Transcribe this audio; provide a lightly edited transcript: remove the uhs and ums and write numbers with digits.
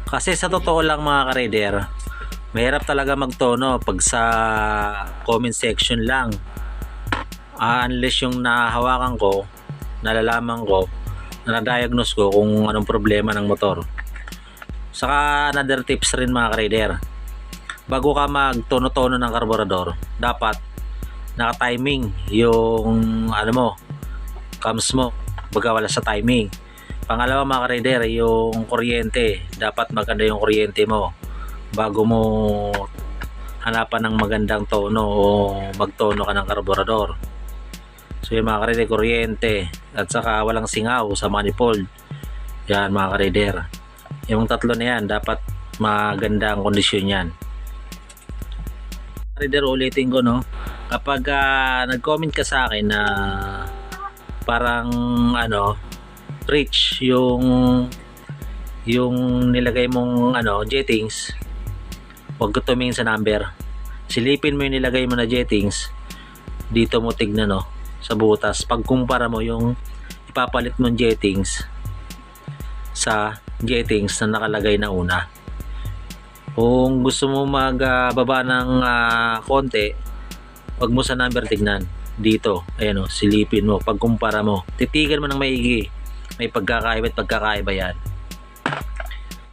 Kasi sa totoo lang mga ka-rider, mahirap talaga magtono pag sa comment section lang. Unless yung nahawakan ko, nalalaman ko, na-diagnose ko kung anong problema ng motor. Saka another tips rin mga ka-rider, bago ka magtono-tono ng karburador, dapat naka-timing yung cams mo, baga wala sa timing. Pangalawa mga ka-rider, yung kuryente, dapat maganda yung kuryente mo bago mo hanapan ng magandang tono o magtono ka ng karburador. So yung mga ka-rider, kuryente at saka walang singaw sa manifold, yan mga ka-rider. Yung tatlo na yan, dapat maganda ang kondisyon yan. Ka-rider, ulitin ko kapag nag-comment ka sa akin na parang reach yung nilagay mong jettings, huwag ko tumingin sa number, silipin mo yung nilagay mo na jettings, dito mo tignan sa butas, pagkumpara mo yung ipapalit mong jettings sa jettings na nakalagay na una. Kung gusto mo magbaba ng konti, wag mo sa number tignan, dito ayan silipin mo, pagkumpara mo, titigan mo ng maigi, may pagkakaiba at pagkakaiba yan.